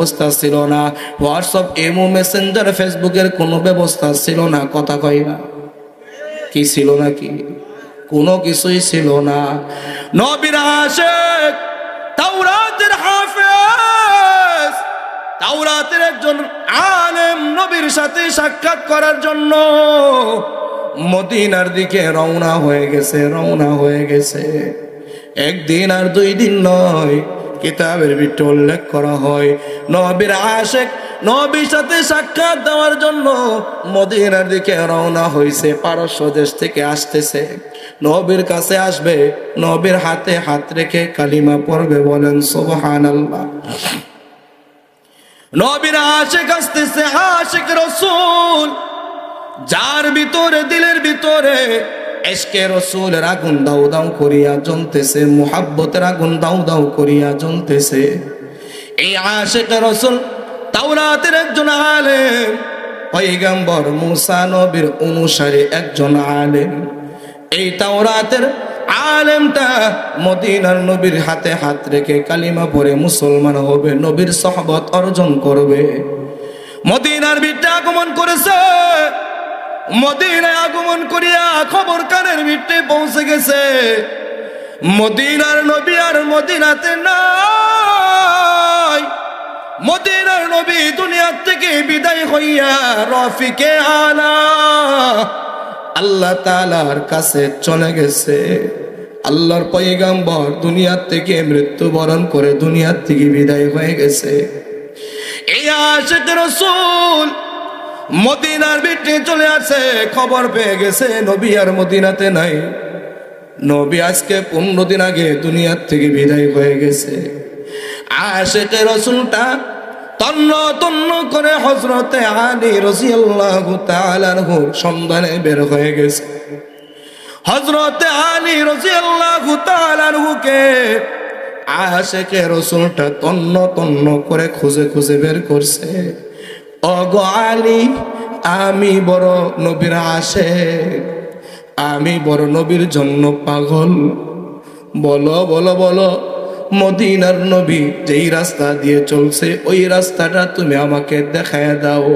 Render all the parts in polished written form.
ব্যবস্থা ছিল না, হোয়াটসঅ্যাপ, ইমো, মেসেঞ্জার, ফেসবুকের কোনো ব্যবস্থা ছিল না। কথা কয় না? কি ছিল নাকি? কোনো কিছুই ছিল না। নবীর আশিক, তাওরাতের হাফেজ, তাওরাতের একজন আলেম নবীর সাথে সাক্ষাৎ করার জন্য মদিনার দিকে রওনা হয়ে গেছে। একদিন আর 2 দিন নয়, কিতাবের ভিতরে উল্লেখ করা হয় নবীর আশিক নবীর সাথে সাক্ষাৎ দেওয়ার জন্য মদিনার দিকে রওনা হয়েছে। পারস্য দেশ থেকে আসতেছে, নবীর কাছে আসবে, নবীর হাতে হাত রেখে কালিমা পড়বে। বলেন সুবহানাল্লাহ। নবীর আশিক আসতেছে, আশিক রাসূল, যার ভিতরে, দিলের ভিতরে ইশকে রাসূলের আগুন দাউ দাউ করিয়া জ্বলতেছে, মুহাব্বতের আগুন দাউ দাউ করিয়া জ্বলতেছে। এই আশিক রাসূল তাওরাতের একজন আলেম, পয়গম্বর মুসা নবীর অনুসারী একজন আলেম। এই তাওরাতের আলেমটা মদিনার নবীর হাতে হাত রেখে কালিমা পড়ে মুসলমান হবে, নবীর সুহবত অর্জন করবে। মদিনার ভিতরে আগমন করেছে, মদিনায় আগমন করিয়া খবর কানের ভিতরে পৌঁছে গেছে, মদিনার নবী আর মদিনাতে নাই। মদিনার নবী দুনিয়া থেকে বিদায় হইয়া রফিকে আলা আল্লাহ তাআলার কাছে চলে গেছে। আল্লাহর পয়গম্বর দুনিয়া থেকে মৃত্যুবরণ করে দুনিয়া থেকে বিদায় হয়ে গেছে। এই আশিক রাসূল মদিনার ভিতরে চলে আসে, খবর পেয়ে গেছে নবী আর মদিনাতে নাই। নবী আজকে 15 দিন আগে দুনিয়া থেকে বিদায় হয়ে গেছে। আশিক রাসূলটা তন্ন তন্ন করে হযরতে আলী রাদিয়াল্লাহু তাআলা আনহুর সন্ধানে বের হয়ে গেছে। হযরতে আলী রাদিয়াল্লাহু তাআলা আনহুকে আশিক রাসূলটা তন্ন তন্ন করে খুঁজে খুঁজে বের করছে। ওগো আলী, আমি বড় নবীর আশিক, আমি বড় নবীর জন্য পাগল। বলো বলো বলো, মদিনার নবী যেই রাস্তা দিয়ে চলছে ওই রাস্তাটা তুমি আমাকে দেখায় দাও।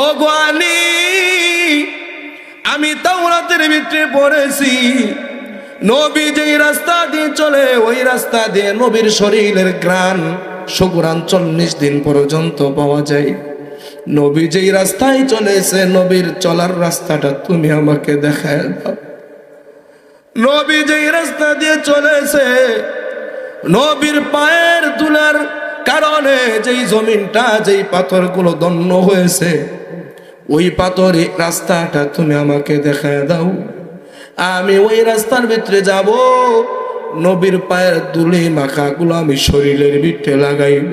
ওগো আলী, আমি তাওরাতের ভিতরে পড়েছি নবী যেই রাস্তা দিয়ে চলে ওই রাস্তা দিয়ে নবীর শরীরের ঘ্রাণ সুঘ্রাণ 40 দিন পর্যন্ত পাওয়া যায়। নবী যেই রাস্তায় চলেছে নবীর চলার রাস্তাটা তুমি আমাকে দেখায় দাও। নবী যেই রাস্তা দিয়ে চলেছে নবীর পায়ের ধুলার কারণে যেই জমিনটা, যেই পাথরগুলো দন্ন হয়েছে ওই পাথরে রাস্তাটা তুমি আমাকে দেখায় দাও। আমি ওই রাস্তার ভিতরে যাব, নবীর পায়ের ধুলি মাখাগুলো আমি শরীরের ভিতরে লাগাইব,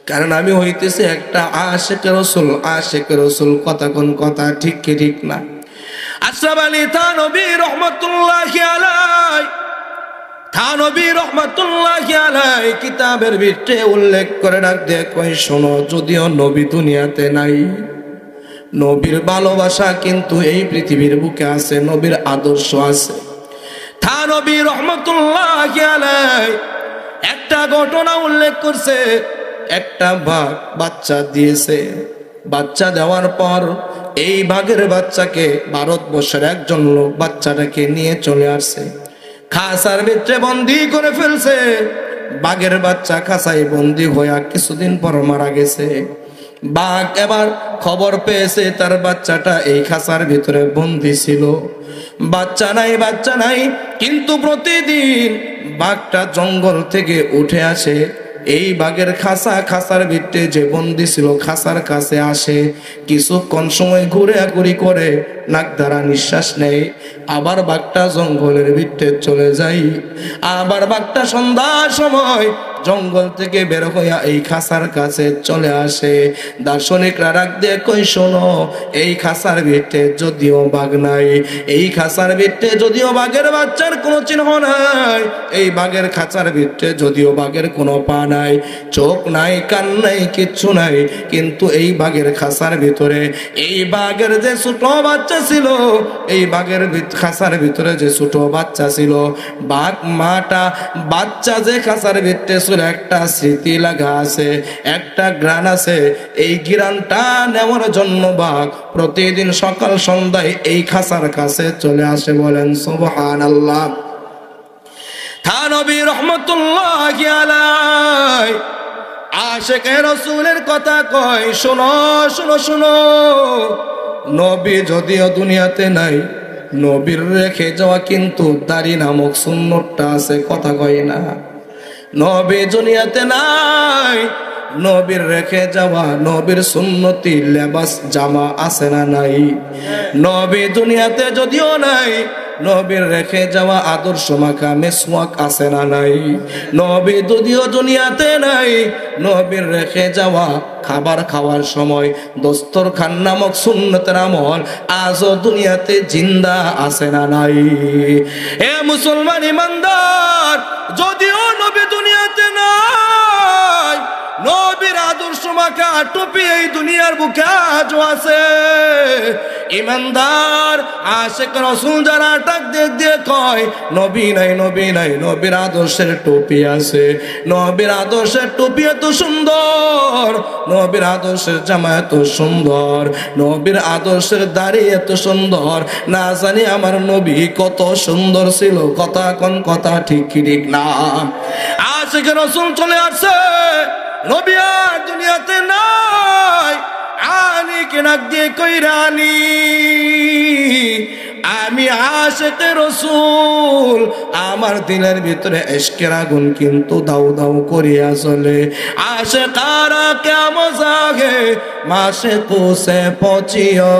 কারণ আমি হইতেছে একটা আশিক রাসূল। আশিক রাসূল কথা কোন কথা, ঠিক কি ঠিক না? আশরাফ আলী থানভী রহমাতুল্লাহি আলাইহি, থানভী রহমাতুল্লাহি আলাইহি কিতাবের ভিতরে উল্লেখ করে ডাক দিয়ে কই, শোনো, যদিও নবী দুনিয়াতে নাই, নবীর ভালোবাসা কিন্তু এই পৃথিবীর বুকে আছে, নবীর আদর্শ আছে। থানভী রহমাতুল্লাহি আলাইহি একটা ঘটনা উল্লেখ করছে। একটা বাঘ বাচ্চা দিয়েছে, বাচ্চা দেওয়ার পর এই বাঘের বাচ্চাকে ভারতবর্ষের একজন লোক বাচ্চাটাকে নিয়ে চলে আসছে, খাঁচার ভিতরে বন্দি করে ফেলছে। বাঘের বাচ্চা খাঁচায় বন্দি হইয়া কিছুদিন পর মারা গেছে। বাঘ এবার খবর পেয়েছে তার বাচ্চাটা এই খাঁচার ভিতরে বন্দি ছিল, বাচ্চা নাই বাচ্চা নাই। কিন্তু প্রতিদিন বাঘটা জঙ্গল থেকে উঠে আসে, এই বাঘের খাঁচার ভিতরে যে বন্দি ছিল খাঁচার কাছে আসে, কিছুক্ষণ সময় ঘুরাঘুরি করে নাক দ্বারা নিঃশ্বাস নেয়, আবার বাঘটা জঙ্গলের ভিতরে চলে যায়। আবার বাঘটা সন্ধ্যার সময় জঙ্গল থেকে বের হইয়া এই খাঁচার কাছে চলে আসে। দার্শনিকরা ডাক দিয়ে কই, শোনো, এই খাঁচার ভিতরে যদিও বাঘ নাই, এই খাঁচার ভিতরে যদিও বাঘের বাচ্চার কোনো চিহ্ন নাই, এই বাঘের খাঁচার ভিতরে যদিও বাঘের কোনো পা নাই, চোখ নাই, কান নাই, কিচ্ছু নাই, কিন্তু এই বাঘের খাঁচার ভিতরে এই বাঘের যে ছোট বাচ্চা ছিল, এই বাঘের খাঁচার ভিতরে যে ছোট বাচ্চা ছিল, বাঘ মাটা বাচ্চা যে খাঁচার ভিতরে ভিতরে একটা স্মৃতি লাগা আছে, একটা গ্রান আছে। এই গ্রানটা নেওয়ার জন্য বাঘ প্রতিদিন সকাল সন্ধ্যায় এই খাঁচার কাছে চলে আসে। বলেন সুবহানাল্লাহ। নবী রহমতুল্লাহি আলাইহি আশিকে রাসূলের কথা কয়, শোনো শোনো শোনো, নবী যদিও দুনিয়াতে নাই, নবীর রেখে যাওয়া কিন্তু দাড়ি নামক সুন্নতটা আছে। কথা কয় না? নবী দুনিয়াতে নাই, নবীর রেখে যাওয়া নবীর সুন্নতি লেবাস জামা আছে না নাই? নবী দুনিয়াতে যদিও নাই, নবীর রেখে যাওয়া আদর্শ মাখা মেসওয়াক আছে না নাই? নবী যদিও দুনিয়াতে নাই, নবীর রেখে যাওয়া খাবার খাওয়ার সময় দস্তরখান নামক সুন্নতের আমল আজও দুনিয়াতে জিন্দা আছে না নাই? এ মুসলমান ইমানদার, যদিও নবী দুনিয়াতে নাই, নবীর আদর্শ মাখা টুপি এই দুনিয়ার বুকে আজও আছে। ইমানদার আশিক রাসূল যারা ডাক দিয়ে কয় নবী নাই, নবী নাই, নবীর আদর্শের টুপি আছে। নবীর আদর্শের টুপি এত সুন্দর, নবীর আদর্শের জামা এত সুন্দর, নবীর আদর্শের দাড়ি এত সুন্দর, না জানি আমার নবী কত সুন্দর ছিল। কথা কোন কথা ঠিক ঠিক না? আশিক রাসূল চলে আসছে, নবী আর দুনিয়াতে নাই। আনি কেনাক দিয়ে কইরানি, আমি আশিকে রাসূল, আমার দিলের ভিতরে ইশকের আগুন কিন্তু দাউ দাউ করিয়া চলে। আশিকারা কেমন জাগে মাশিকু সে পচিও,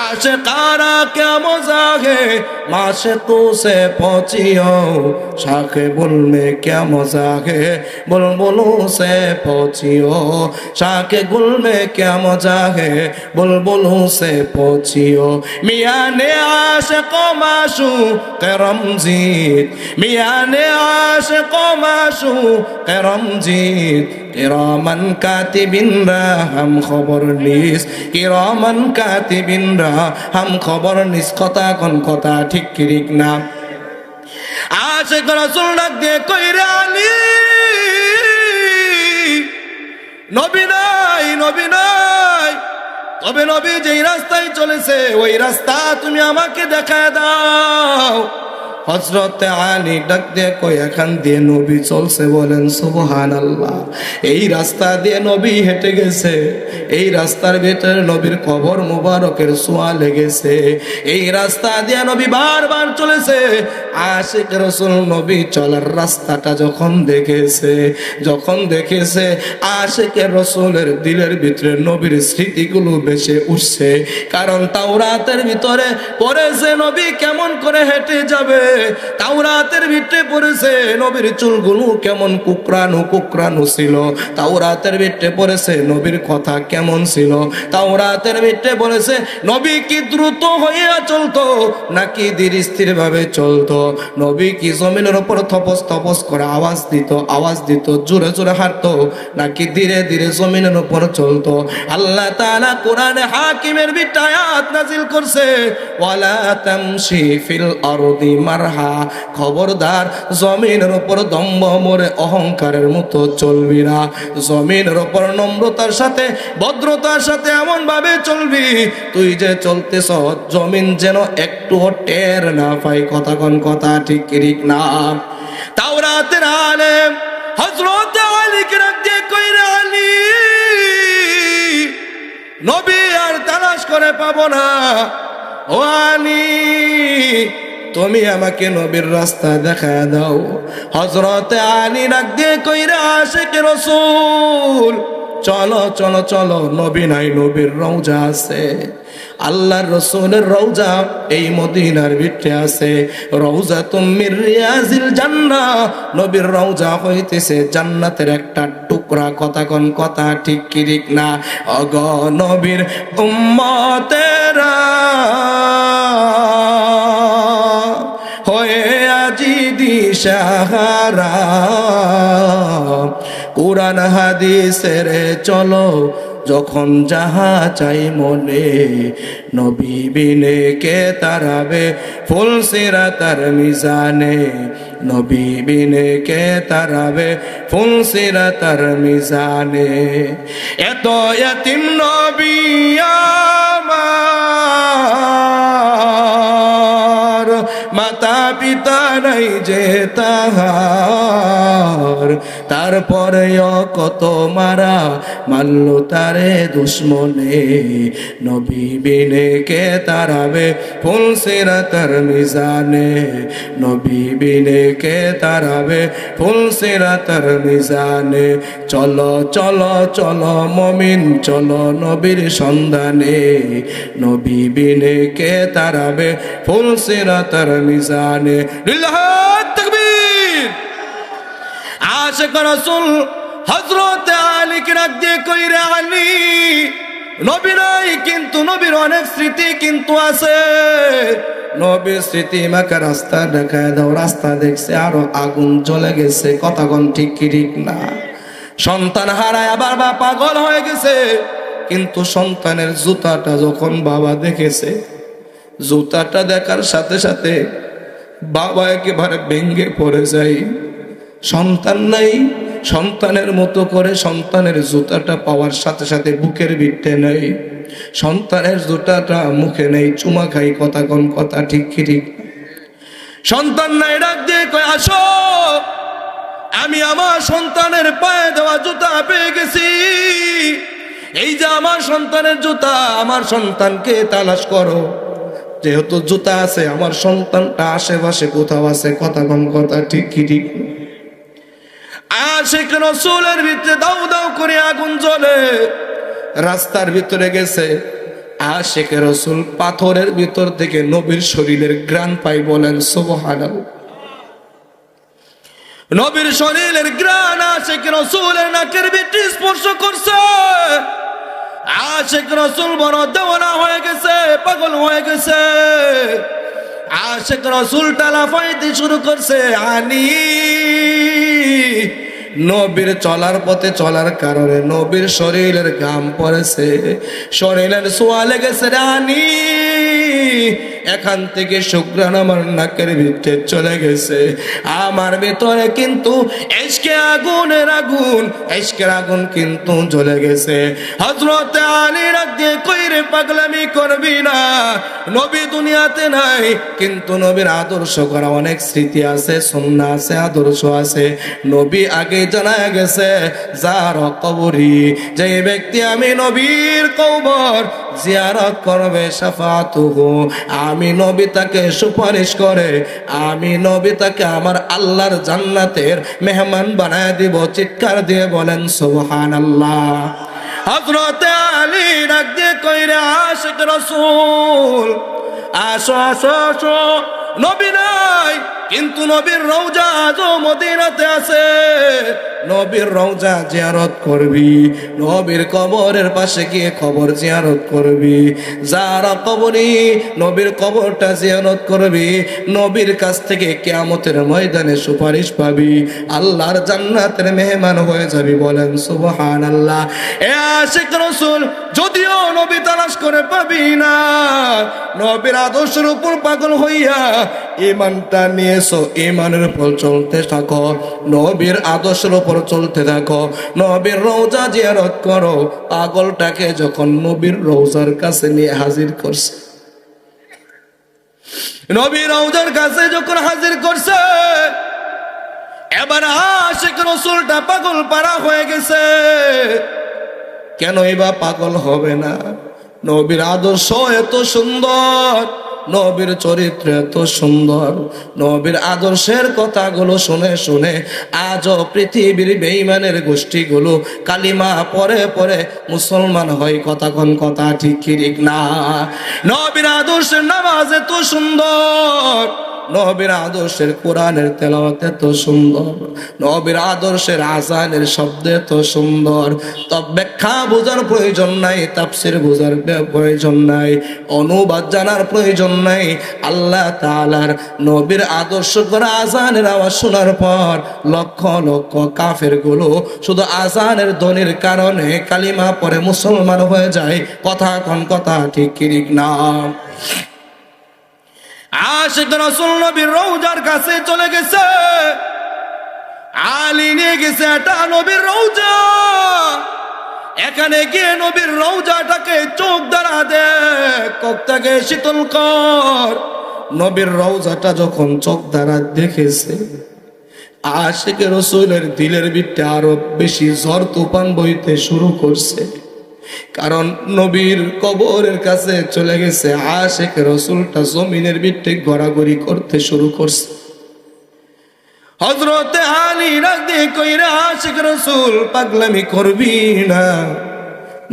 আশিকারা কেমন জাগে মাশিকু সে পচিও, শাখে বুলমে কেমন জাগে বুলবুল সে পচিও, শাখে গুলমে কেমন জাগে বুলবুল সে পচিও। মিয়ানে আশিক মাশুক রমজিদ, মিয়ানে আশিক মাশুক রমজিদ, কিরামান কাতিবিনরা হাম খবর নিস, কিরামান কাতিবিনরা হাম খবর নিস। কথা কোন কথা ঠিক ঠিক না? আশিক রাসূল ডাক দিয়ে কইরা আলী, নবী নাই, নবী নাই, তবে নবী যেই রাস্তায় চলেছে ওই রাস্তা তুমি আমাকে দেখায় দাও। হযরত আলী ডাক দিয়ে কই এখান দিয়ে নবী চলছে। বলেন সুবহানাল্লাহ। এই রাস্তা দিয়ে নবী হেঁটে গেছে, এই রাস্তার ভিতরে নবীর কবর মুবারকের ছোঁয়া লেগেছে, এই রাস্তা দিয়ে নবী বারবার চলেছে। আশিক রাসূল নবী চলার রাস্তাটা যখন দেখেছে আশিকে রাসূলের দিলের ভিতরে নবীর স্মৃতিগুলো ভেসে উঠছে। কারণ তাওরাতের ভিতরে পড়েছে নবী কেমন করে হেঁটে যাবে, তাওরাতের ভিতরে পড়েছে নবীর চুলগুলো কেমন কুকরানো কুকরানো ছিল, তাওরাতের ভিতরে পড়েছে নবীর কথা কেমন ছিল, তাওরাতের ভিতরে পড়েছে নবী কি দ্রুত হইয়া চলতো নাকি ধীর স্থির ভাবে চলতো, নবী কি জমিনের উপর থপস থপস করে আওয়াজ দিত জোরে জোরে হাঁটতো নাকি ধীরে ধীরে জমিনের উপর চলতো। আল্লাহ তাআলা কোরআনে হাকিমের ভিতরে আয়াত নাজিল করছে, ওয়ালা তামশি ফিল আরদি মারহা, খবরদার জমিনের উপর দম্ভ মরে অহংকারের মতো চলবি না, জমিনের উপর নম্রতার সাথে ভদ্রতার সাথে এমন ভাবে চলবি তুই যে চলতেছ জমিন যেন একটু টের না পাই। কথা কোন কথা ঠিক ঠিক না? তাওরাতের আলেম হযরত আলী কে রাখ দিয়ে কইরা আলী, নবী আর তালাশ করে পাবো না, ও আলী তুমি আমাকে নবীর রাস্তা দেখায় দাও। হযরত আলী ডাক দিয়ে কইরা আশিক রাসূল, চলো চলো চলো, নবী নাই, নবীর রওজা আছে, আল্লাহর রাসূলের রওজা এই মদিনার ভিতরে আছে, রওজাতুম মির রিয়াজিল জান্নাহ, নবীর রওজা হইতেছে জান্নাতের একটা টুকরা। কথা কোন কথা ঠিক ঠিক না? অগ নবীর উম্মতেরা হয়ে আজি দিশাহারা, কুরআন হাদিসের চলো যখন যাহা চাই মনে, নবী বিনে কে তারাবে ফুল সিরাতার মিজানে, নবী বিনে কে তারাবে ফুলসিরাতার মিজানে। এত ইয়াতিম নবী আমার, মাতা পিতা নাই যে তাহার, তারপরেও কত মারা মারল তারে দুশ্মনে। নবী বিনে কে তারাবে ফুলসিরাতার মিজানে, নবী বিনে কে তারাবে ফুলসিরাতার মিজানে। চলো চলো চলো মমিন চলো নবীর সন্ধানে, নবী বিনে কে তারাবে ফুলসিরাতার মিজানে। লিল্লাহ তাকবীর। আশিক রাসূল হযরত আলী কে ডাক দিয়ে কইরে, আলী নবী নাই কিন্তু নবীর অনেক স্মৃতি কিন্তু আছে। নবীর স্মৃতি মাকে রাস্তা দেখায় দাও। রাস্তা দেখছে আরো আগুন জ্বলে গেছে। কথা কোন ঠিক কি ঠিক না? সন্তান হারায় আবার বা পাগল হয়ে গেছে, কিন্তু সন্তানের জুতাটা যখন বাবা দেখেছে, জুতাটা দেখার সাথে সাথে বাবা একেবারে ভেঙ্গে পড়ে যায়। সন্তান নাই, সন্তানের মতো করে সন্তানের জুতাটা পাওয়ার সাথে সাথে বুকের ভিতরে নেই, সন্তানের জুতাটা মুখে নেই, চুমা খাই। কথা কোন কথা ঠিক কি ঠিক? সন্তান নাই, ডাক দিয়ে কয়, আসো আমি আমার সন্তানের পায়ে দেওয়া জুতা পেয়ে গেছি। এই যে আমার সন্তানের জুতা, আমার সন্তানকে তালাশ করো। যেহেতু জুতা আছে, আমার সন্তানটা আশেপাশে কোথাও আছে। কথা কোন কথা ঠিক কি ঠিক? আশিক রাসূলের ভিতরে দাউ দাউ করে আগুন জ্বলে। রাস্তার ভিতরে গেছে, আশিক রাসূল পাথরের ভিতর থেকে নবীর শরীরের ঘ্রাণ পাই। বলেন সুবহানাল্লাহ। নবীর শরীরের ঘ্রাণ আশিক রাসূলের নাকের ভিতরে স্পর্শ করছে। আশিক রাসূল বড় দেওয়ানা হয়ে গেছে, পাগল হয়ে গেছে। আশিক রাসূল লাফাইতে শুরু করছে। আলী নবীর চলার পথে চলার কারণে নবীর শরীরের ঘাম পড়েছে, শরীরের ছোঁয়া লেগেছে। রানী এখান থেকে শুক্রান আমার নাকের ভিতরে চলে গেছে। আমার ভিতরে কিন্তু ইশকে আগুনের আগুন, ইশকের আগুন কিন্তু জ্বলে গেছে। হযরত আলী রাগ দিয়ে কইরে, পাগলামি করবি না। নবী দুনিয়াতে নাই, কিন্তু নবীর আদর্শ করা অনেক স্মৃতি আছে, সুন্নাহ আছে, আদর্শ আছে। নবী আগে জানা গেছে, যার কবরি যে ব্যক্তি আমি নবীর কবর জিয়ারত করবে, শাফাতুহু আমি নবী তাকে সুপারিশ করে, আমি নবী তাকে আমার আল্লাহর জান্নাতের মেহমান বানায় দিব। চিৎকার দিয়ে বলেন সুবহানাল্লাহ। হযরত আলী ডাক দিয়ে কইরা, আশিক রাসূল আসো আসো আসো। নবী নাই, কিন্তু নবীর রওজা আজও মদিনাতে আছে। নবীর রওজা জিয়ারত করবি, নবীর কবরের পাশে গিয়ে কবর জিয়ারত করবি। যারা কবরি নবীর কবরটা জিয়ারত করবি, নবীর কাছ থেকে কিয়ামতের ময়দানে সুপারিশ পাবি, আল্লাহর জান্নাতের মেহমান হয়ে যাবি। বলেন সুবহানাল্লাহ। এ আশিক রাসূল যদিও নবী তালাশ করে পাবি না, নবীর আদর্শের উপর পাগল হইয়া ঈমানটা নিয়েছো, ঈমানের উপর চলতে থাকো, নবীর আদর্শের উপর চলতে থাকো, নবীর রওজা জিয়ারত করো। পাগলটাকে যখন নবীর রওজার কাছে নিয়ে হাজির করছে, নবীর রওজার কাছে যখন হাজির করছে, এবার আশিক রাসূলটা পাগল পারা হয়ে গেছে। কেন এবার পাগল হবে না? নবীর আদর্শ এত সুন্দর, নবীর চরিত্র এত সুন্দর, নবীর আদর্শের কথাগুলো শুনে শুনে আজও পৃথিবীর বেঈমানের গোষ্ঠীগুলো কালিমা পরে পরে মুসলমান হয়। কথা কোন কথা ঠিক কি ঠিক না? নবীর আদর্শের নামাজ এত সুন্দর, নবীর আদর্শের কোরআনের তেলাওয়াত এত সুন্দর, নবীর আদর্শের আযানের শব্দ এত সুন্দর। তব ব্যাখ্যা বোঝার প্রয়োজন নাই, তাফসীর বোঝার প্রয়োজন নাই, অনুবাদ জানার প্রয়োজন নাই। আল্লাহ তাআলার নবীর আদর্শ করা আযানের আওয়াজ শোনার পর লক্ষ লক্ষ কাফের গুলো শুধু আযানের ধ্বনির কারণে কালিমা পড়ে মুসলমান হয়ে যায়। কথা কোন কথা ঠিক কি ঠিক না? আশিক রাসূল নবীর রওজার কাছে চলে গেছে। আলী নিয়ে গেছে এটা নবীর রওজা। এখানে গিয়ে নবীর রওজাটাকে চোখ দ্বারা দেখ, চোখটাকে শীতল কর। নবীর রওজাটা যখন চোখ দ্বারা দেখেছে, আশিক রাসূলের দিলের ভিতরে আরো বেশি ঝড় তুফান বইতে শুরু করছে। কারণ নবীর কবরের কাছে চলে গেছে, আশিক রাসূলটা জমিনের ভিতরে গড়াগড়ি করতে শুরু করছে। হযরতে আলী ডাক দিয়ে কইরা, আশিক রাসূল পাগলামি করবি না,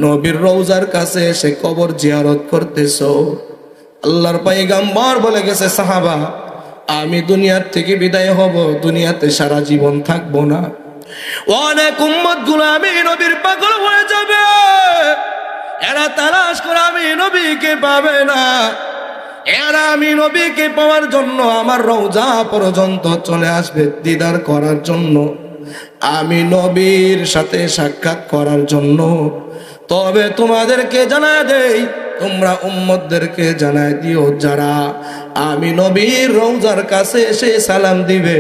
নবীর রওজার কাছে এসে কবর জিয়ারত করতেছো। আল্লাহর পয়গম্বর বলে গেছে, সাহাবা আমি দুনিয়ার থেকে বিদায় হব, দুনিয়াতে সারা জীবন থাকবো না। অনেক উম্মত গুলো আমি নবীর পাগল হয়ে যাবে, এরা তালাশ করে আমি নবীকে পাবে না, এরা আমি নবীকে পাওয়ার জন্য আমার রওজা পর্যন্ত চলে আসবে দিদার করার জন্য, আমি নবীর সাথে সাক্ষাৎ করার জন্য। তবে তোমাদেরকে জানায় দেই, তোমরা উম্মতদেরকে জানায় দিও, যারা আমি নবীর রওজার কাছে এসে সালাম দিবে,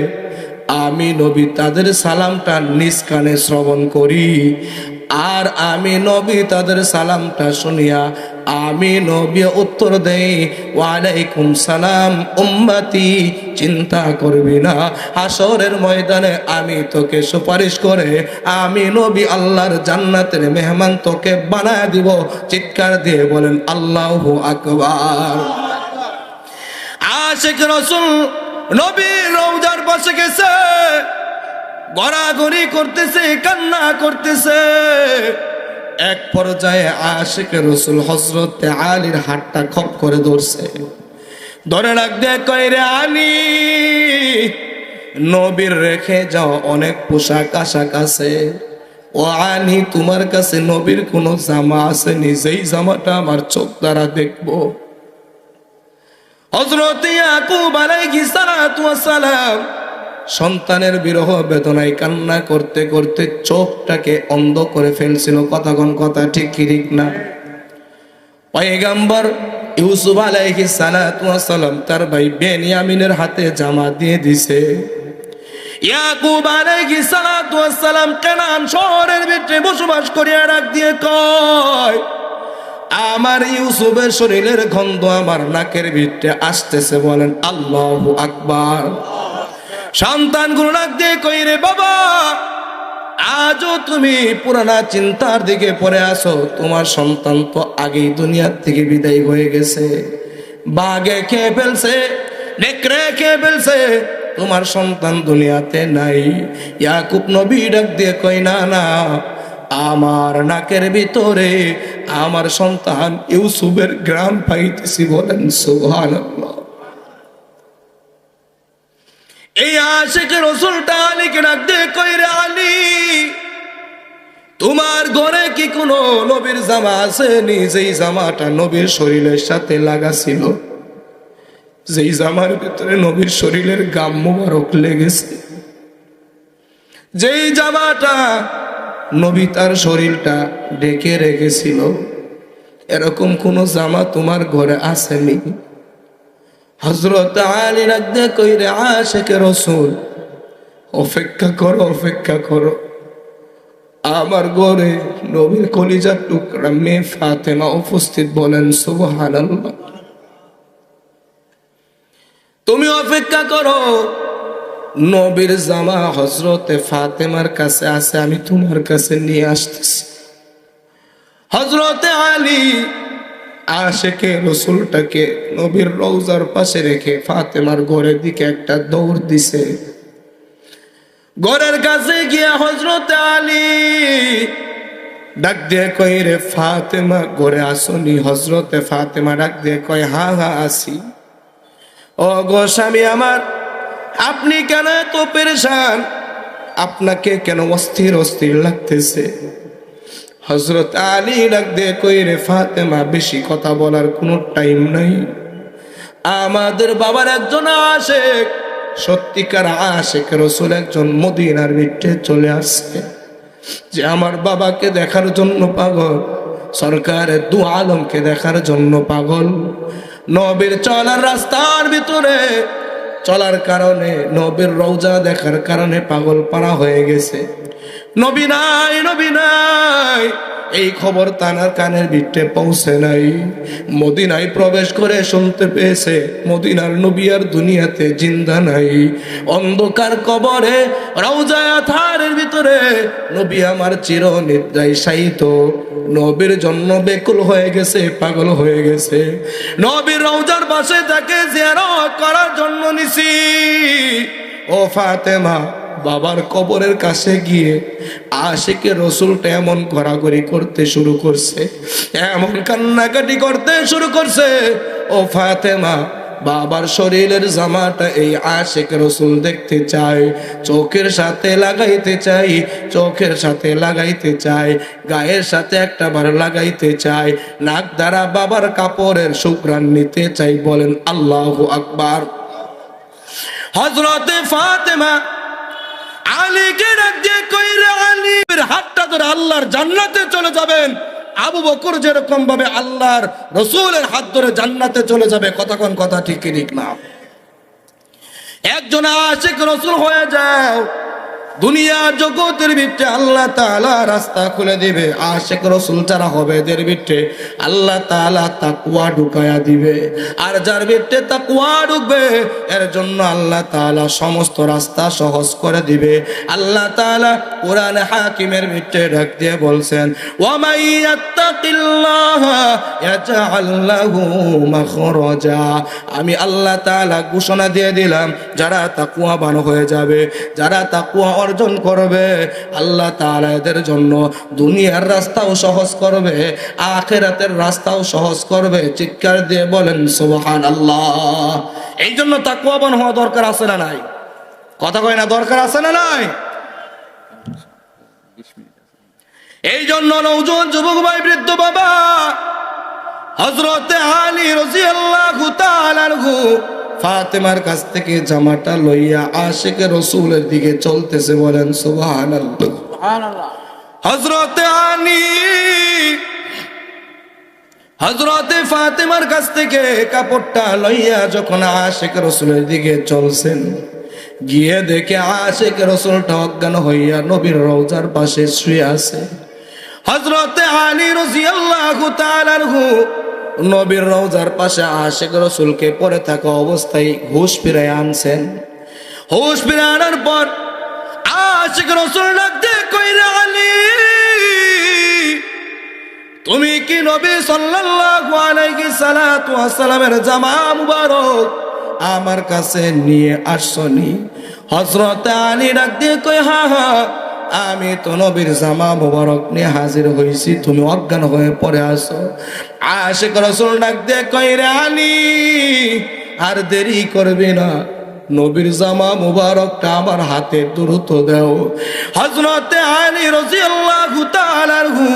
আমি নবী তাদের সালামটা নিজ কানে শ্রবণ করি, আর আমি নবী তাদের সালামটা শুনিয়া আমি নবী উত্তর দেই, ওয়ালাইকুম সালাম উম্মতি, চিন্তা করবি না, হাসরের ময়দানে আমি তোকে সুপারিশ করে আমি নবী আল্লাহর জান্নাতের মেহমান তোকে বানায় দিব। চিৎকার দিয়ে বলেন আল্লাহু আকবার। আশিক রাসূল নবীর রওজার পাশে গেছে, গড়াগড়ি করতেছে, কান্না করতেছে। এক পর্যায়ে আশিক রাসূল হযরতে আলীর হাতটা খপ করে ধরছে, ধরে ডাক দিয়ে কয়, রে আলী, নবীর রেখে যাও অনেক পোশাক আশাক আছে, ও আলী তোমার কাছে নবীর কোন জামা আছে? নিজেই জামাটা আমার চোখ দ্বারা দেখবো। হযরতে ইয়াকুব আলাইহিস সালাতু ওয়াস সালাম সন্তানের বিরহ বেদনায় কান্না করতে করতে চোখটাকে অন্ধ করে ফেলছিল। কথা ঠিক কি ঠিক না? পয়গম্বর ইউসুফ আলাইহিস সালাতু ওয়াস সালাম তার ভাই বেনিয়ামিনের হাতে জামা দিয়ে দিছে। ইয়াকুব আলাইহিস সালাতু ওয়াস সালাম কানান শহরের ভিতরে বসবাস করিয়া ডাক দিয়ে কয়, আমার ইউসুফের শরীরের গন্ধ আমার নাকের ভিতরে আসতেছে, বলেন আল্লাহু আকবার। সন্তানগুলো ডাক দিয়ে কই, রে বাবা, আজও তুমি পুরানা চিন্তার দিকে পড়ে আসো, তোমার সন্তান তো আগেই দুনিয়ার থেকে বিদায় হয়ে গেছে, বাঘে খেয়ে ফেলছে, নেকড়ে খেয়ে ফেলছে, তোমার সন্তান দুনিয়াতে নাই। ইয়াকুব নবী ডাক দিয়ে কই, না না, আমার নাকের ভিতরে আমার সন্তান ইউসুফের গ্রাম পাইতেছি, বলেন সুবহানাল্লাহ। এই আশিক রাসূলটা আলীকে ডাক দিয়ে কই, রে আলী, তোমার ঘরে কি কোনো নবীর জামা আছে? যেই জামাটা নবীর শরীরের সাথে লাগা ছিল, যেই জামার ভিতরে নবীর শরীরের গাম মোবারক লেগেছে, যেই জামাটা নবী তার শরীরটা ঢেকে রেখেছিল, এরকম কোন জামা তোমার ঘরে আসেনি? হযরত আলী ডাক দিয়ে কই, রে আশিক রাসূল, অপেক্ষা করো, অপেক্ষা করো, আমার ঘরে নবীর কলিজার টুকরা মেয়ে ফাতেমা উপস্থিত, বলেন সুবহানাল্লাহ। তুমি অপেক্ষা করো, নবীর জামা হযরতে ফাতেমার কাছে আছে, আমি তোমার কাছে নিয়ে আসতেছি। হযরতে আলী আশিকে রাসূলটাকে নবীর রওজার পাশে রেখে ফাতেমার ঘরের দিকে একটা দৌড় দিছে। ঘরের কাছে গিয়ে হযরতে আলী ডাক দিয়ে কই, রে ফাতেমা, ঘরে আসনি? হযরতে ফাতেমা ডাক দিয়ে কয়, হা হা আসি। ও গো স্বামী আমার, আপনি কেন এত পেরেশান? আপনাকে কেন অস্থির অস্থির লাগতেছে? হযরত আলী ডাক দিয়ে কই, রে ফাতেমা, বেশি কথা বলার কোনো টাইম নাই। আমাদের বাবার একজন আশিক, সত্যিকার আশিক রাসূল একজন মদিনার ভিতরে চলে আসছে, যে আমার বাবাকে দেখার জন্য পাগল, সরকারের দু আলমকে দেখার জন্য পাগল। নবীর চলার রাস্তার ভিতরে চলার কারণে, নবীর রওজা দেখার কারণে পাগল পারা হয়ে গেছে। নবী নাই, নবী নাই, এই খবর তানার কানের ভিতরে পৌঁছে নাই। মদিনায় প্রবেশ করে শুনতে পেয়েছে মদিনার নবী আর দুনিয়াতে জিন্দা নাই। অন্ধকার কবরে রওজায়ে আতহারের ভিতরে নবী আমার চিরনিদ্রায় শায়িত। নবীর জন্য বেকুল হয়ে গেছে, পাগল হয়ে গেছে। নবীর রওজার পাশে তাকে জিয়ারত করার জন্য নিছি। ও ফাতেমা, বাবার কবরের কাছে গিয়ে আশিকে রসুলটা এমন ঘোরাঘুরি করতে শুরু করছে, এমন কান্নাকাটি করতে শুরু করছে। ও ফাতেমা, বাবার শরীরের জামাটা এই আশিক রসুল দেখতে চাই, চোখের সাথে লাগাইতে চাই, চোখের সাথে লাগাইতে চাই, গায়ের সাথে একটা বার লাগাইতে চাই, নাক দ্বারা বাবার কাপড়ের সুঘ্রাণ নিতে চাই। বলেন আল্লাহু আকবার। হযরতে ফাতেমা আলীকে ডাক দিয়ে কইরে, আলীর হাতটা ধরে আল্লাহর জান্নাতে চলে যাবেন। আবু বকর যেরকম ভাবে আল্লাহর রসুলের হাত ধরে জান্নাতে চলে যাবে। কথা কোন কথা ঠিক কি ঠিক না? একজন আশিক রসুল হয়ে যাও, দুনিয়া জগতের ভিতরে আল্লাহ তাআলা রাস্তা খুলে দিবে। আশিক রসুল যারা হবে এদের ভিতরে আল্লাহ তাআলা তাকওয়া ঢুকায়া দিবে। আর যার ভিতরে তাকওয়া ঢুকবে এর জন্য আল্লাহ তাআলা সমস্ত রাস্তা সহজ করে দিবে। আল্লাহ তাআলা কোরআনে হাকিমের ভিতরে ডাক দিয়ে বলছেন, ওয়া মাইয়াত্তাকিল্লাহা ইয়াজআল লাহু মাখরাজা। আমি আল্লাহ তাআলা ঘোষণা দিয়ে দিলাম, যারা তাকওয়াবান হয়ে যাবে, যারা তাকওয়া অর্জন করবে, আল্লাহ তাআলা এদের জন্য দুনিয়ার রাস্তাও সহজ করবে, আখিরাতের রাস্তাও সহজ করবে। চিৎকার দিয়ে বলেন সুবহানাল্লাহ। এই জন্য তাকওয়াবান হওয়া দরকার আছে না নাই? কথা কয় না, দরকার আছে না নাই? এই জন্য নওজোয়ান যুবক ভাই, বৃদ্ধ বাবা, হযরতে আলী রাদিয়াল্লাহু তাআলা আনহু ফাতেমার কাছ থেকে জামাটা লইয়া আশিকে রসুলের দিকে চলতেছে। বলেন সুবহানাল্লাহ, সুবহানাল্লাহ। হযরতে আলী হযরতে ফাতেমার কাছ থেকে কাপড়টা লইয়া যখন আশিকে রসুলের দিকে চলছেন, গিয়ে দেখে আশিকে রসুলটা অজ্ঞান হইয়া নবীর রওজার পাশে শুয়ে আছে। হযরতে আলী রাদিয়াল্লাহু তাআলা আনহু নবীর রওজার পাশে আশিক রসুলকে পড়ে থাকা অবস্থায় হুঁশ ফিরায় আনছেন। হুঁশ ফিরে আনার পর আশিক রসুল ডাকতে কইরা, আলী, তুমি কি নবী সাল্লাল্লাহু আলাইহি সাল্লাতু ওয়াস সালামের জামা মুবারক আমার কাছে নিয়ে আসছনি? হযরতে আলী ডাক দিয়ে কই, হ্যাঁ হ্যাঁ, আমি তো নবীর জামা মুবারক নিয়ে হাজির হয়েছি, তুমি অজ্ঞান হয়ে পড়ে আসো। আশিক রসুল ডাক দিয়ে কইরে, আলী, আর দেরি করবি না, নবীর জামা মুবারকটা আমার হাতে দ্রুত দাও। হযরতে আলী রাদিয়াল্লাহু তাআলা আনহু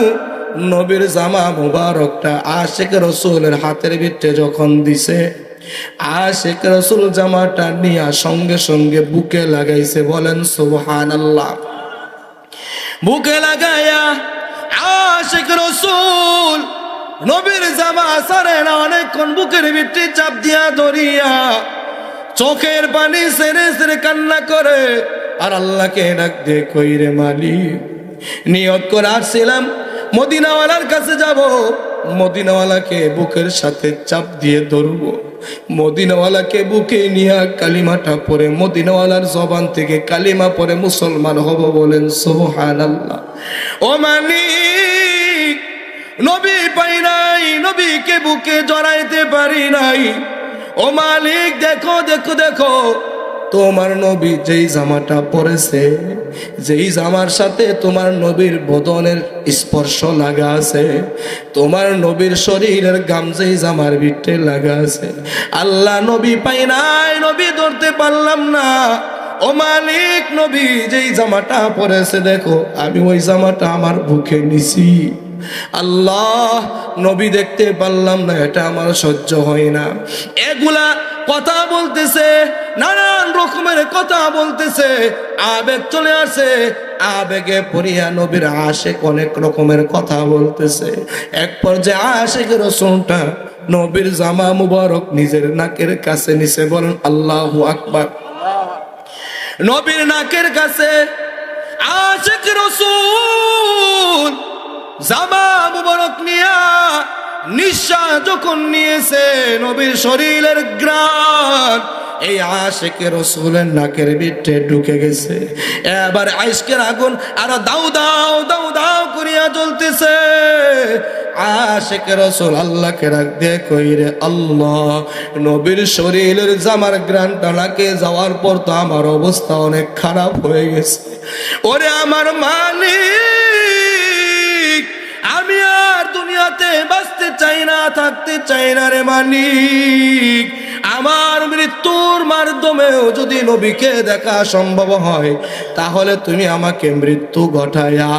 নবীর জামা মুবারকটা আশিক রসুলের হাতের ভিতরে যখন দিছে, আশিক রসুল জামাটা নিয়ে সঙ্গে সঙ্গে বুকে লাগাইছে। বলেন সুবহানাল্লাহ। বুকে লাগাইয়া আশিক রসুল নবীর জামা সারে না, অনেকক্ষণ বুকের ভিতরে চাপ দিয়া ধরিয়া চোখের পানি সেরে সেরে কান্না করে আর আল্লাহকে ডাক দিয়ে কইরে, মালিক, নিয়ত করে আসছিলাম মদিনাওয়ালার কাছে যাব, মদিনাওয়ালাকে বুকের সাথে চাপ দিয়ে ধরবো, মদিনাওয়ালাকে বুকে নিয়ে কালিমাটা পড়ে মদিনাওয়ালার জবান থেকে কালিমা পড়ে মুসলমান হব। বলেন সুবহানাল্লাহ। ও মালিক, নবী পাই নাই, নবীকে বুকে জড়াইতে পারি নাই। ও মালিক, দেখো দেখো দেখো, তোমার নবী যেই জামাটা পরেছে, যেই জামার সাথে তোমার নবীর বদনের স্পর্শ লাগা আছে, তোমার নবীর শরীরের গাম যেই জামার ভিতরে লাগা আছে, আল্লাহ, নবী পাই নাই, নবী ধরতে পারলাম না। ও মালিক, নবী যেই জামাটা পরেছে দেখো, আমি ওই জামাটা আমার বুকে নিছি। আল্লাহ, নবী দেখতে পারলাম না, এটা আমার সহ্য হয় না। এগুলা কথা বলতেছে, নানান রকমের কথা বলতেছে, আবেগ চলে আসে, আবেগে পড়িয়া নবীর আশিক অনেক রকমের কথা বলতেছে। এক পর্যায়ে আশিক রসুলটা নবীর জামা মুবারক নিজের নাকের কাছে নিছে, বলেন আল্লাহু আকবার। নবীর নাকের কাছে আশিক রাসূল জামা মুবারক নিয়া নিঃশ্বাস যখন নিয়েছে, নবীর শরীরের ঘ্রাণ এই আশিক রাসূলের নাকের ভিতরে ঢুকে গেছে। এবার আশকের আগুন আর দাউ দাউ দাউ দাউ করিয়া জ্বলতেছে। আশিক রাসূল আল্লাহকে ডাক দিয়ে কইরে, আল্লাহ, নবীর শরীরের জামার ঘ্রাণটা নাকে যাওয়ার পর তো আমার অবস্থা অনেক খারাপ হয়ে গেছে। ওরে আমার মালিক, আমি আর দুনিয়াতে বাঁচতে চাই না, থাকতে চাই না রে মালিক। আমার মৃত্যুর মাধ্যমেও যদি নবীকে দেখা সম্ভব হয়, তাহলে তুমি আমাকে মৃত্যু ঘটায়া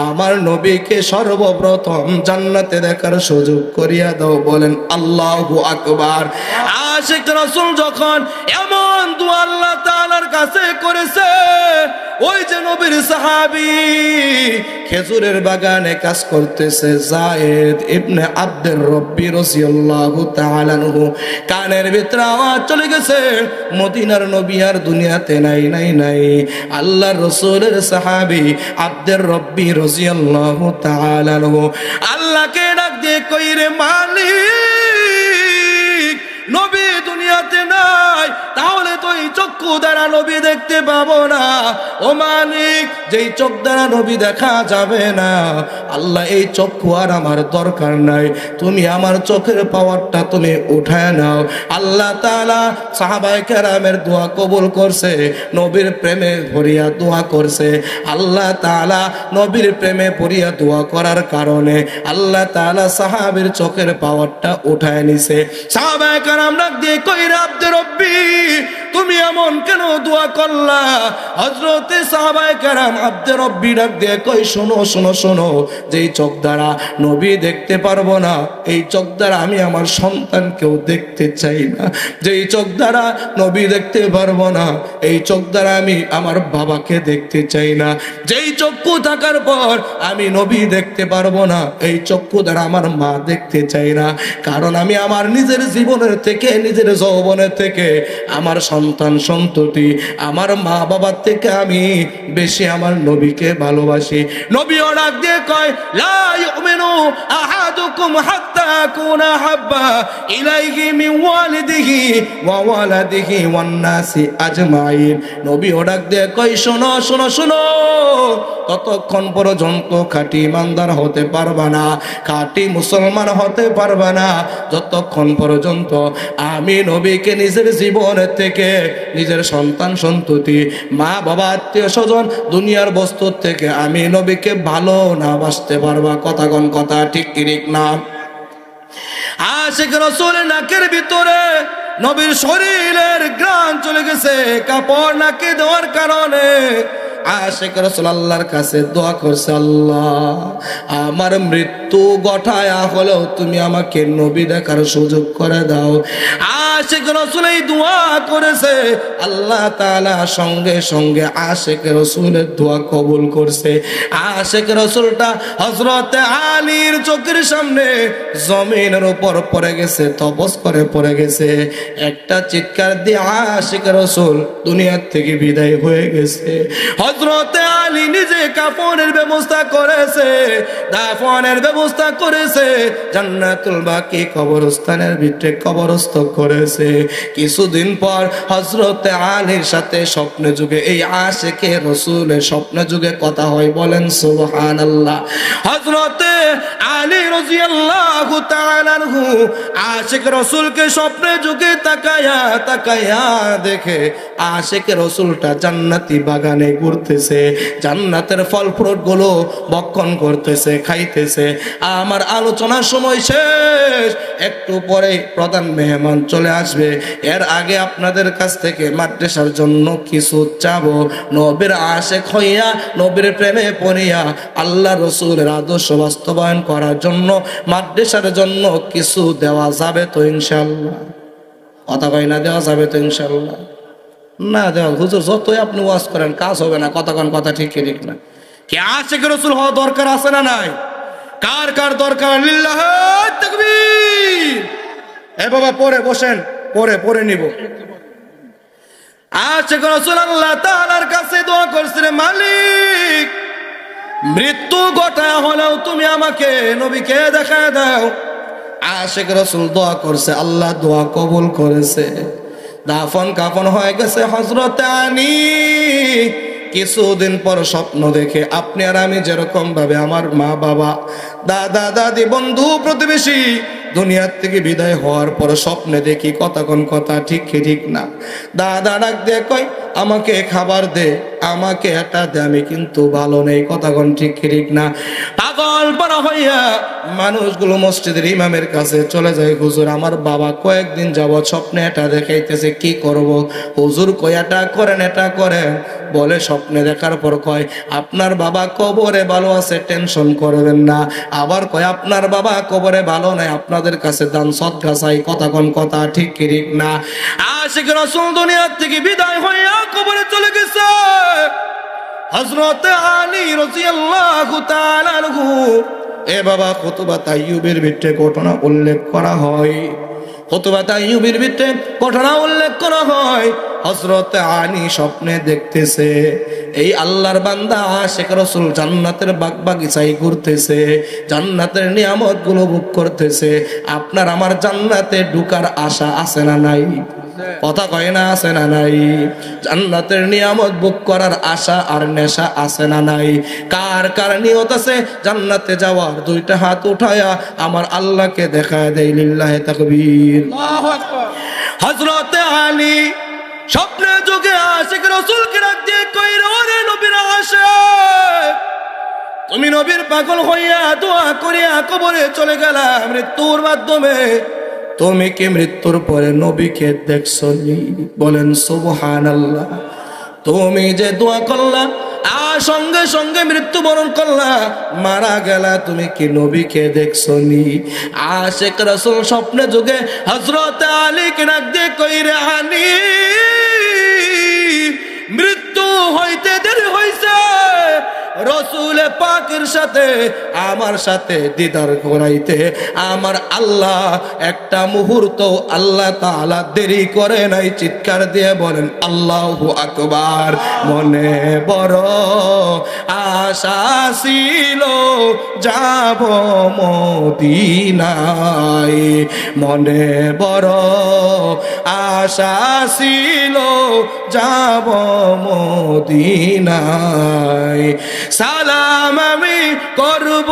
আমার নবীকে সর্বপ্রথম জান্নাতে দেখার সুযোগ করিয়া দাও, বলেন আল্লাহু আকবার। আশিক রাসূল যখন এমন দোয়া আল্লাহ তাআলার কাছে করেছে, ওই যে নবীর সাহাবী খেজুরের বাগানে কাজ করতেছে যায়েদ ইবনে আব্দুর রব্বি রাদিয়াল্লাহু তাআলা আনহু, কানের ভিতরে আওয়াজ চলে গেছে, মদিনার নবী আর দুনিয়াতে নাই নাই নাই। আল্লাহর রাসূলের সাহাবী আব্দুর রব্বি রাদিয়াল্লাহু তাআলা আনহু আল্লাহকে ডাক দিয়ে কইরে, মালিক, নবী দুনিয়াতে নাই, তাহলে তো এই চক্ষু দ্বারা নবী দেখতে পাবো না। ও মালিক, যেই চোখ দ্বারা নবী দেখা যাবে না, আল্লাহ এই চক্ষু আর আমার দরকার নাই, তুমি আমার চোখের পাওয়ারটা তুমি উঠায় নাও। আল্লাহ তাআলা সাহাবায়ে কেরামের দোয়া কবুল করছে, নবীর প্রেমে ভরিয়া দোয়া করছে। আল্লাহ তাআলা নবীর প্রেমে ভরিয়া দোয়া করার কারণে আল্লাহ তাআলা সাহাবীর চোখের পাওয়ারটা উঠায় নিছে। সাহাবায়ে কেরাম ডাক দিয়ে কইরা, আব্দুর রব্বি, তুমি এমন কেন দোয়া করলা? হযরতে সাহাবায়ে কেরাম আব্দুর রব্বি ডাক দিয়ে কই, শোনো শোনো শোনো, যেই চোখ দ্বারা নবী দেখতে পারবো না, এই চোখ দ্বারা আমি আমার সন্তানকেও দেখতে চাই না। যেই চোখ দ্বারা নবী দেখতে পারবো না, এই চোখ দ্বারা আমি আমার বাবাকে দেখতে চাই না। যেই চক্ষু থাকার পর আমি নবী দেখতে পারবো না, এই চক্ষু দ্বারা আমার মা দেখতে চাই না। কারণ আমি আমার নিজের জীবনের থেকে, নিজের যৌবনের থেকে, আমার সন্তান সন্ততি, আমার মা বাবার থেকে আমি বেশি আমার নবীকে ভালোবাসি। নবীও ডাক দিয়ে কয়, লা ইউমিনু আহাদুকুম হাত্তা আকুনা হাব্বা ইলাইহি মিন ওয়ালিদিহি ওয়া ওয়ালাদিহি ওয়ান নাসি আজমাইন। নবীও ডাক দিয়ে কয়, শোনো শোনো শোনো, ততক্ষণ পর্যন্ত খাঁটি ইমানদার হতে পারবা না, খাঁটি মুসলমান হতে পারবা না, যতক্ষণ পর্যন্ত আমি নবীকে নিজের জীবনের থেকে, নিজের সন্তান সন্ততি, মা বাবা, আত্মীয় স্বজন, দুনিয়ার বস্তুর থেকে আমি নবীকে ভালো না বাসতে পারবা। কথা কোন কথা, ঠিক কি ঠিক না? আশিক রাসূলের নাকের ভিতরে নবীর শরীরের ঘ্রাণ চলে গেছে, কাপড় নাকে দেওয়ার কারণে আশিক রাসূল আল্লাহর কাছে দোয়া করছে, আল্লাহ, আমার মৃত্যু ঘটায়া হলেও তুমি আমাকে নবী দেখার সুযোগ করে দাও। আশিক রাসূল এই দোয়া করেছে, আল্লাহ তাআলা সঙ্গে সঙ্গে আশিক রাসূলের দোয়া কবুল করছে। আশিক রাসূলটা হযরত আলীর চোখের সামনে জমিনের উপর পড়ে গেছে, তপস করে পড়ে গেছে। একটা চিৎকার দিয়ে আশিক রাসূল দুনিয়ার থেকে বিদায় হয়ে গেছে। হযরত আলী নিজে কাফনের ব্যবস্থা করেছে, দাফনের ব্যবস্থা করেছে, জান্নাতুল বাকি কবরস্থানের ভিতরে কবরস্থ করেছে। কিছুদিন পর হযরত আলীর সাথে স্বপ্নে যুগে এই আশিকে রাসূলের স্বপ্নে যুগে কথা হয়, বলেন সুবহানাল্লাহ। হযরত আলী রাদিয়াল্লাহু তাআলা আনহু আশিক রাসূলকে স্বপ্নে যুগে তাকায়া তাকায়া দেখে আশিক রাসূলটা জান্নাতি বাগানে ঘুরতেছে, জান্নাতের ফল ফ্রুট গুলো ভক্ষণ করতেছে, খাইতেছে। আমার আলোচনার সময় শেষ, একটু পরে প্রধান মেহমান চলে আসবে। এর আগে আপনাদের কাছ থেকে মাদ্রাসার জন্য কিছু চাবো, নবীর আশিক হইয়া, নবীর প্রেমে পড়িয়া আল্লাহ রাসূলের আদর্শ বাস্তবায়ন করার জন্য মাদ্রাসার জন্য কিছু দেওয়া যাবে তো ইনশাআল্লাহ? কথা কই না, দেওয়া যাবে তো ইনশাআল্লাহ? না দেওয়া, হুজুর যতই আপনি ওয়াজ করেন কাজ হবে না। কথা কোন কথা, ঠিক কি ঠিক না? কি আশিক রাসূল হওয়া দরকার আছে না নাই? কার কার দরকার? লিল্লাহ তাকবীর। এ বাবা পরে বসেন, পরে নিব। আশিক রাসূল আল্লাহ তাআলার কাছে দোয়া করছে, মালিক মৃত্যু ঘটা হলেও তুমি আমাকে নবীকে দেখা দাও। আশিক রাসূল দোয়া করছে, আল্লাহ দোয়া কবুল করেছে। দাফন কাফন হয়ে গেছে হযরত আলী। কিছুদিন পর স্বপ্ন দেখে আপনি আর আমি যেরকম ভাবে আমার মা বাবা দাদা দাদি বন্ধু প্রতিবেশী দুনিয়ার থেকে বিদায় হওয়ার পর স্বপ্নে দেখি কথা ঠিক না। দাদা ডাক দিয়ে কয়, আমাকে খাবার দে, আমাকে এটা দে, আমি কিন্তু ভালো নেই, ঠিক না। পাগল পারা হইয়া মানুষগুলো মসজিদের ইমামের কাছে চলে যায়, হুজুর আমার বাবা কয়েকদিন যাবৎ স্বপ্নে এটা দেখাইতেছে, কি করব? হুজুর কয় এটা করেন, এটা করেন। বলে স্বপ্নে দেখার পর কয়, আপনার বাবা কবরে ভালো আছে, টেনশন করবেন না। আবার কয়, আপনার বাবা কবরে ভালো নাই, আপনাদের কাছে দান সদকা চাই, কথা ঠিক না। আশিক রাসূল দুনিয়ার থেকে বিদায় হইয়া কবরে চলে গেছে। হযরত আলী রাদিয়াল্লাহু তাআলা আনহু এ বাবা খুতবাত আইয়ুবের ভিতরে ঘটনা উল্লেখ করা হয়। খুতবাত আইয়ুবের ভিতরে ঘটনা উল্লেখ করা হয়, হযরত আলী স্বপ্নে দেখতেছে এই আল্লাহর বান্দা আশিক রাসূল জান্নাতের বাগবাগিচায় ঘুরতেছে, জান্নাতের নিয়ামতগুলো ভোগ করতেছে। আপনার আমার জান্নাতে ঢোকার আশা আছে না নাই? কথা কয় না, আছে না নাই? জান্নাতের নিয়ামত ভোগ করার আশা আর নেশা আছে না নাই? কার কার নিয়ত আছে জান্নাতে যাওয়ার? দুইটা হাত উঠায়া আমার আল্লাহকে দেখায় দেয়, লিল্লাহি তাকবীর, আল্লাহু আকবার। হযরত আলী স্বপ্নে যুগে আশিক রাসূলকে ডাক দিয়ে কইরা, ওরে নবীর আশিক, তুমি নবীর পাগল হইয়া দোয়া করিয়া কবরে চলে গেলা মৃত্যুর মাধ্যমে, তুমি কি মৃত্যুর পরে নবীকে দেখছো? বলেন সুবহানাল্লাহ। তুমি যে দোয়া করলা আর সঙ্গে সঙ্গে মৃত্যুবরণ করলা, মারা গেলা, তুমি কি নবীকে দেখছো? আশিক রাসূল স্বপ্নে যুগে হযরত আলীকে ডাক দিয়ে কইরে, আলী মৃত্যু হইতে দেরি হইছে, রাসূল পাকের সাথে আমার সাথে দিদার করাইতে আমার আল্লাহ একটা মুহূর্ত আল্লাহ তাআলা দেরি করে নাই। চিৎকার দিয়ে বলেন আল্লাহু আকবার। মনে বড় আশা ছিল যাব মদিনায়, মনে বড় আশা ছিল যাব মদিনায়। সালাম আমি করব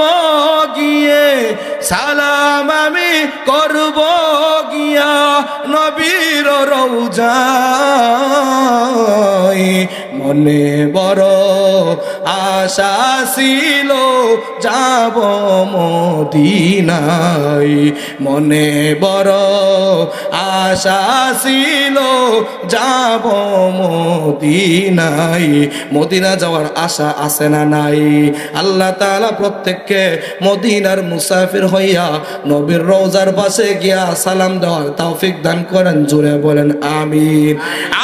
গিয়ে, সালাম আমি করব গিয়া নবীর রওজায়, মনে বড় আশা ছিল যাব মদিনায়, মনে বড় আশা ছিল যাব মদিনায়। মদিনা যাওয়ার আশা আছে না নাই? আল্লাহ তাআলা প্রত্যেককে মদিনার মুসাফির হইয়া নবীর রওজার পাশে গিয়া সালাম দেওয়ার তৌফিক দান করেন। জোরে বলেন আমিন।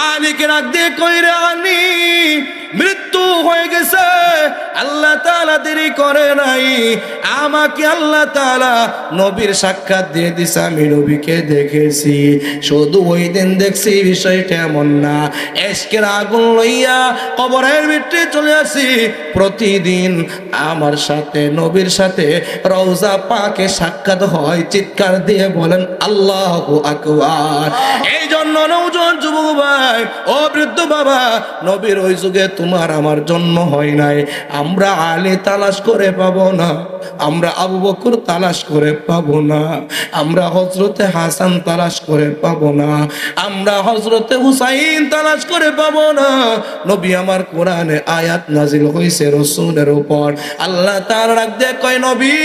আলীকে ডাক দিয়ে কইরে, আলী মৃত্যু হয়ে গেছে, আল্লাহ তাআলা দেরি করে নাই, আমাকে আল্লাহ তাআলা নবীর সাক্ষাৎ দিয়ে দিছে, আমি নবীকে দেখেছি। শুধু ওই দিন দেখছি বিষয়টা এমন না, ইশকের আগুন লইয়া কবরের ভিতরে চলে আসি। প্রতিদিন আমার সাথে নবীর সাথে রওজা পাকে সাক্ষাৎ হয়। চিৎকার দিয়ে বলেন আল্লাহু আকবার। এই জন্য নওজোয়ান যুবক ভাই, ও বৃদ্ধ বাবা, নবীর ওই যুগে তোমার আমার জন্ম হয় নাই। আমরা আলী তালাশ করে পাবো না, আমরা আবু বকর তালাশ করে পাবো না, আমরা হযরতে হাসান তালাশ করে পাবো না, আমরা হযরতে হুসাইন তালাশ করে পাবো না। নবী আমার কোরআনে আয়াত নাজিল হইছে রাসূলের উপর। আল্লাহ তাআলা ডাক দিয়ে কয়, নবী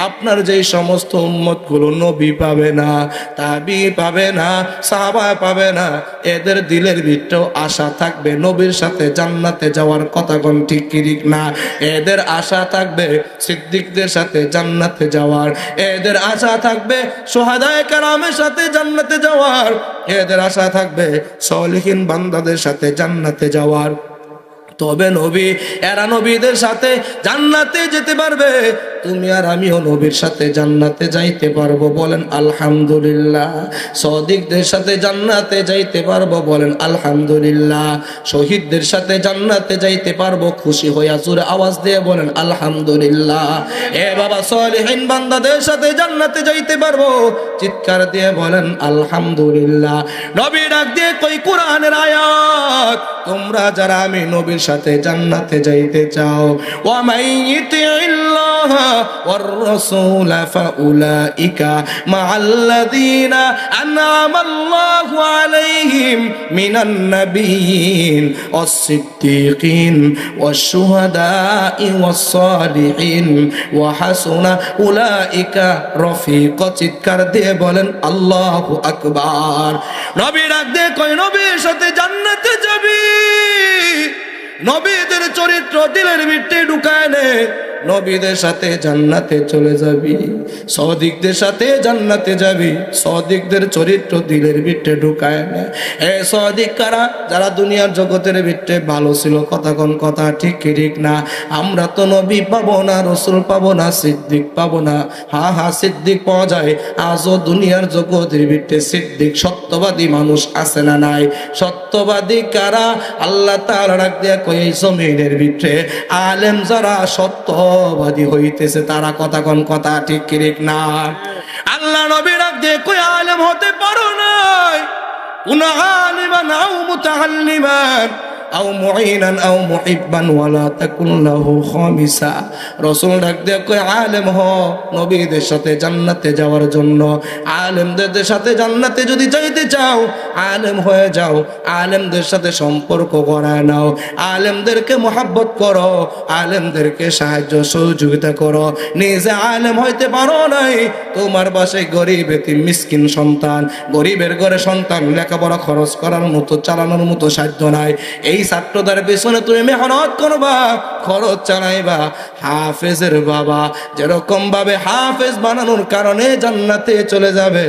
আপনার যেই সমস্ত উম্মত গুলো নবী পাবে না, তাবি পাবে না, সাহাবা পাবে না, এদের দিলের ভিতরেও আশা থাকবে নবীর সাথে জান্নাতে যাওয়ার। কথা কোন ঠিক না? এদের আশা থাকবে সিদ্দিকদের সাথে জান্নাতে যাওয়ার, এদের আশা থাকবে শুহাদায়ে কেরামের সাথে জান্নাতে যাওয়ার, এদের আশা থাকবে সলিহিন বান্দাদের সাথে জান্নাতে যাওয়ার। তবে নবী, এরা নবীদের সাথে জান্নাতে যেতে পারবে। তুমি আর আমিও নবীর সাথে জান্নাতে যাইতে পারবো, বলেন আলহামদুলিল্লাহ। সাদিকদের সাথে জান্নাতে যাইতে পারবো, বলেন আলহামদুলিল্লাহ। শহীদদের সাথে জান্নাতে যাইতে পারবো, খুশি হইয়া জোরে আওয়াজ দিয়ে বলেন আলহামদুলিল্লাহ। এ বাবা সালেহিন বান্দাদের সাথে জান্নাতে যাইতে পারবো, চিৎকার দিয়ে বলেন আলহামদুলিল্লাহ। নবী ডাক দিয়ে কই কোরআনের আয়াত, তোমরা যারা আমি নবীর সাথে জান্নাতে যাইতে চাও, ওয়া মাইয়িতিল্লাহ ওয়ার রাসূল ফাউলাইকা মাআল্লাযীনা আন'আমাল্লাহু আলাইহিম মিনান নাবিয়্যিন ওয়াস-সিদ্দীকিন ওয়াশ-শুহাদা'i ওয়াস-সালিহিন ওয়া হাসুনা উলাইকা রফিকা। চিৎকার দিয়ে বলেন আল্লাহু আকবার। নবী ডাক দিয়ে কই নবীর সাথে জান্নাতে যাবি, নবীদের চরিত্র দিলের ভিতরে ঢুকায় নে, নবীদের সাথে জান্নাতে চলে যাবি। সাদিকদের সাথে জান্নাতে যাবি, সাদিকদের চরিত্র দিলের ভিতরে ঢুকায় নে। এ সাদিক কারা? যারা দুনিয়ার জগতের ভিতরে ভালো ছিল। কথা কোন কথা ঠিক কি ঠিক না? আমরা তো নবী পাবো না, রসুল পাবো না, সিদ্দিক পাবো না। হ্যাঁ হ্যাঁ, সিদ্দিক পাওয়া যায়। আজও দুনিয়ার জগতের ভিতরে সিদ্দিক সত্যবাদী মানুষ আছে না নাই? সত্যবাদী কারা? আল্লাহ তাআলা ডাক দিয়া কই এই জমিনের ভিতরে আলেম যারা সত্যবাদী হইতেছে তারা। কথা কোন কথা ঠিক কি ঠিক না? আল্লাহ নবী ডাক দিয়ে কই আলেম হতে পারো নাই, কোন আলিমান আও মুতাআল্লিমান আও মুঈনান আও মুহিব্বান ওয়ালা তাকুন লাহু খামিসা। রাসূল ডাক দিয়ে কই আলেম হ নবীদের সাথে জান্নাতে যাওয়ার জন্য। আলেমদের সাথে জান্নাতে যদি যাইতে চাও, আলেম হয়ে যাও, আলেমদের সাথে সম্পর্ক গড়ায় নাও, আলেমদেরকে মহব্বত করো, আলেমদেরকে সাহায্য সহযোগিতা করো। নিজে আলেম হইতে পারো নাই, তোমার বাসায় গরিব এতিম মিসকিন সন্তান, গরিবের ঘরে সন্তান, লেখাপড়া খরচ করার মতো চালানোর মতো সাধ্য নাই। এই ছাত্রদের পেছনে তুমি মেহনত করবা, খরচ চালাইবা। হাফেজের বাবা যেরকম ভাবে হাফেজ বানানোর কারণে জান্নাতে চলে যাবে,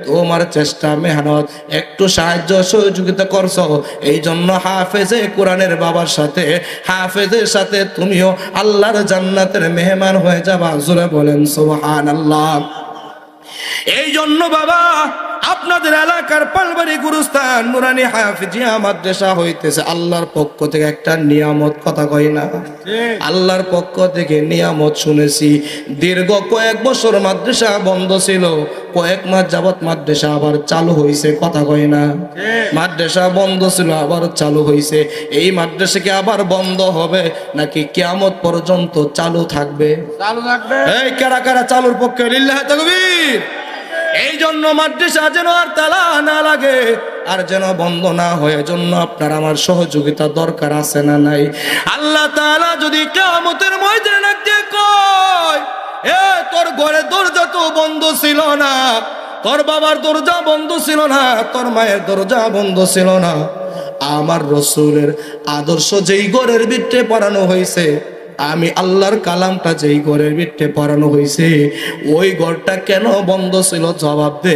তোমার চেষ্টা মেহনত একটু সাহায্য সহযোগিতা করছো, এই জন্য হাফেজে কোরআনের বাবার সাথে, হাফেজের সাথে তুমিও আল্লাহর জান্নাতের মেহমান হয়ে যাবা। জোরে বলেন সুবহানাল্লাহ। এই জন্য বাবা আপনাদের এলাকার পালবাড়ি গুরুস্থান নুরানি হাফিজিয়া মাদ্রাসা হইতেছে আল্লাহর পক্ষ থেকে একটা নিয়ামত। কথা কই না? আল্লাহর পক্ষ থেকে নিয়ামত শুনেছি। দীর্ঘ কয়েক বছর মাদ্রাসা বন্ধ ছিল, কয়েক মাস যাবত মাদ্রাসা আবার চালু হইছে। কথা কই না? মাদ্রাসা বন্ধ ছিল, আবার চালু হইছে। এই মাদ্রাসা কি আবার বন্ধ হবে নাকি কিয়ামত পর্যন্ত চালু থাকবে? চালু থাকবে। এই কারা কারা চালুর পক্ষে? লিল্লাহ তাকবীর। এই জন্য মাদ্রাসা যেন আর তালা না লাগে, আর যেন বন্ধ না হয়, জন্য আপনার আমার সহযোগিতা দরকার আছে না নাই? আল্লাহ তাআলা যদি কিয়ামতের ময়দানে ডাকতে কয়, এ তোর ঘরের দরজা তো বন্ধ ছিল না, তোর বাবার দরজা বন্ধ ছিল না, তোর মায়ের দরজা বন্ধ ছিল না, আমার রাসূলের আদর্শ যেই ঘরের ভিতরে পড়ানো হয়েছে, আমি আল্লাহর কালামটা যেই ঘরের ভিতরে পড়ানো হয়েছে, ওই ঘরটা কেন বন্ধ ছিল? জবাব দে।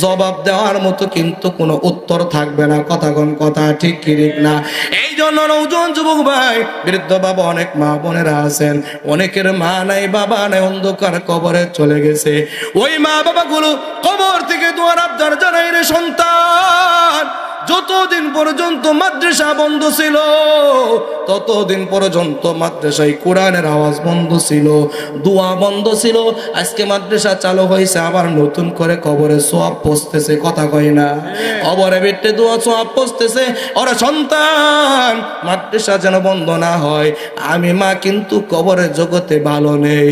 জবাব দেওয়ার মতো কিন্তু কোনো উত্তর থাকবে না। কথা কোন কথা ঠিক কি ঠিক না? এই জন্য নওজোয়ান যুবক ভাই, বৃদ্ধ বাবা, অনেক মা বোনেরা আছেন, অনেকের মা নাই, বাবা নাই, অন্ধকার কবরে চলে গেছে। ওই মা বাবাগুলো কবর থেকে দুয়ার আবদার জানাই, রে সন্তান, যতদিন পর্যন্ত মাদ্রাসা বন্ধ ছিল, ততদিন পর্যন্ত মাদ্রাসায় কোরআনের আওয়াজ বন্ধ ছিল, দোয়া বন্ধ ছিল। আজকে মাদ্রাসা চালু হয়েছে, আবার নতুন করে কবরে সওয়াব পৌঁছতেছে। কথা কয় না? কবরে বেটে দোয়া সওয়াব পৌঁছতেছে। ওরে সন্তান, মাদ্রাসা যেন বন্ধ না হয়। আমি মা কিন্তু কবরের জগতে ভালো নেই,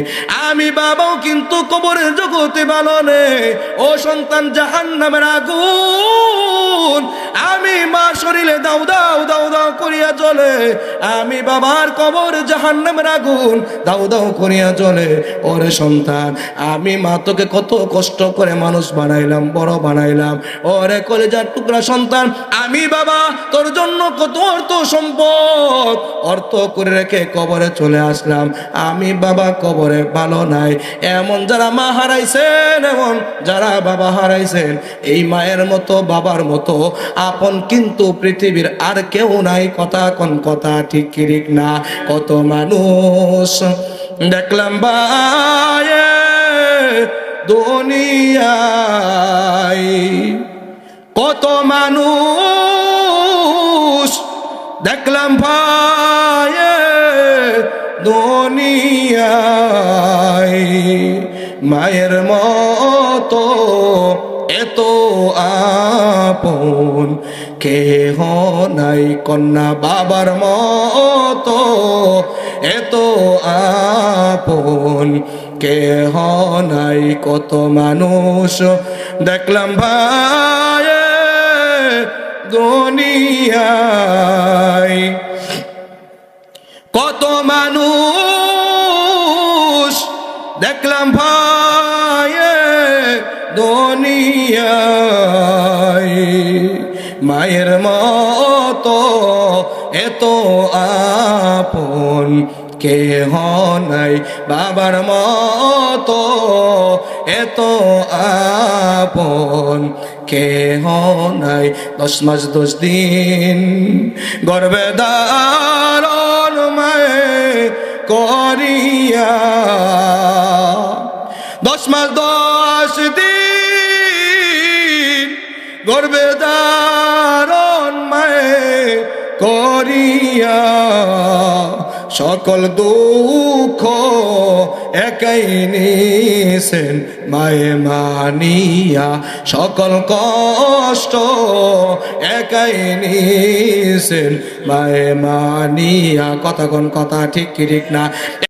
আমি বাবাও কিন্তু কবরের জগতে ভালো নেই। ও সন্তান, জাহান্নামের আগুন আমি মা শরীরে দাও দাও দাও দাও করিয়া জ্বলে, আমি বাবার কবর জাহান্নামের আগুন দাও দাও করিয়া জ্বলে। ওরে সন্তান, আমি মা তোকে কত কষ্ট করে মানুষ বানাইলাম, বড় বানাইলাম। ওরে কলেজার টুকরা সন্তান, আমি বাবা তোর জন্য কত অর্থ সম্পদ অর্থ করে রেখে কবরে চলে আসলাম, আমি বাবা কবরে ভালো নাই। এমন যারা মা হারাইছেন, এমন যারা বাবা হারাইছেন, এই মায়ের মতো বাবার মতো আপন কিন্তু পৃথিবীর আর কেউ নাই। কথা কোন কথা ঠিক কি ঠিক না? কত মানুষ দেখলাম ভাই দুনিয়ায়। কত মানুষ দেখলাম ভাই দুনিয়ায়, মায়ের মতো এত আপন কেহ নাই, কন্যা বাবার মতো এত আপন কেহ নাই। কত মানুষ দেখলাম ভাই দুনিয়ায়, কত মানুষ দেখলাম ভাই দুনিয়ায়, মায়ের মতো এত আপন কেহ নাই, বাবার মতো এত আপন কেহ নাই। 10 মাস 10 দিন গর্ভে ধারণ মায়ে করিয়া, 10 মাস 10 দিন গর্ভে ধারণ মায়ে করিয়া, সকল দুঃখ একাই নিছেন মায়ে মানিয়া, সকল কষ্ট একাই নিছেন মায়ে মানিয়া। কথা কোন কথা, ঠিক কি ঠিক না?